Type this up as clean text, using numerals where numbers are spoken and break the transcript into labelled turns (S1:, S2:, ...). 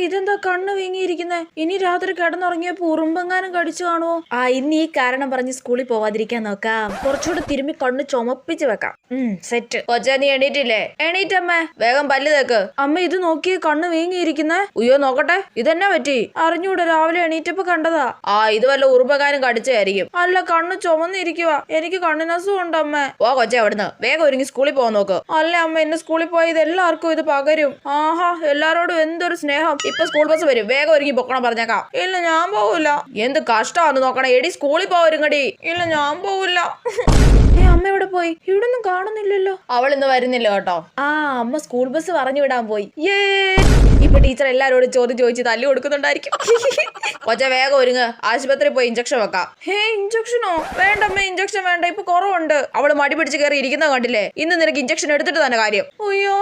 S1: ഇതെന്താ കണ്ണ് വീങ്ങിയിരിക്കുന്നേ? ഇനി രാത്രി കിടന്നുറങ്ങിയപ്പോ ഉറുമ്പെങ്ങാനും കടിച്ചു കാണുവോ? ഇന്ന് ഈ കാരണം പറഞ്ഞ് സ്കൂളിൽ പോവാതിരിക്കാൻ നോക്കാം. കുറച്ചുകൂടെ തിരുമ്മി കണ്ണ് ചുമപ്പിച്ച് വെക്കാം. സെറ്റ്. കൊച്ചാ നീ എണീറ്റില്ലേ? എണീറ്റമ്മേ. വേഗം പല്ല് തേക്ക്. അമ്മ ഇത് നോക്കിയേ, കണ്ണ് വീങ്ങിയിരിക്കുന്നേ. ഉയ്യോ നോക്കട്ടെ, ഇതെന്നാ പറ്റി? അറിഞ്ഞൂടെ, രാവിലെ എണീറ്റപ്പോ കണ്ടതാ. ഇത് വല്ല ഉറുമ്പെങ്ങാനും കടിച്ചായിരിക്കും. അല്ല, കണ്ണ് ചുമന്നിരിക്കുക. എനിക്ക് കണ്ണിനസുഖം ഉണ്ട് അമ്മേ. കൊച്ചെ അവിടുന്ന് വേഗം ഒരുങ്ങി സ്കൂളിൽ പോകാൻ നോക്ക്. അല്ല അമ്മ, ഇന്ന് സ്കൂളിൽ പോയത് എല്ലാവർക്കും ഇത് പകരും. ആഹാ, എല്ലാരോടും എന്തൊരു സ്നേഹം. ഇപ്പൊ സ്കൂൾ ബസ് വരും, വേഗം ഒരുങ്ങി പൊക്കണം പറഞ്ഞേക്കാം. ഇല്ല ഞാൻ പോവില്ല. എന്ത് കഷ്ടമാന്ന് നോക്കണേ. എടി സ്കൂളിൽ പോവരുങ്ങടി. ഇല്ല ഞാൻ പോവില്ല. അമ്മ എവിടെ പോയി? ഇവിടെ ഒന്നും കാണുന്നില്ലല്ലോ. അവൾ ഇന്ന് വരുന്നില്ല കേട്ടോ. അമ്മ സ്കൂൾ ബസ് പറഞ്ഞു വിടാൻ പോയി. ഇപ്പൊ ടീച്ചർ എല്ലാരോടും ചോദ്യം ചോദിച്ച് തല്ലി കൊടുക്കുന്നുണ്ടായിരിക്കും. കൊച്ച വേഗം ഒരുങ്ങ്, ആശുപത്രി പോയി ഇഞ്ചക്ഷൻ വെക്കാം. ഇഞ്ചക്ഷനോ? വേണ്ടമ്മ, ഇഞ്ചക്ഷൻ വേണ്ട, ഇപ്പൊ കുറവുണ്ട്. അവള് മടി പിടിച്ച് കയറി ഇരിക്കുന്ന കണ്ടില്ലേ? ഇന്ന് നിനക്ക് ഇഞ്ചക്ഷൻ എടുത്തിട്ട് തന്നെ കാര്യം. അയ്യോ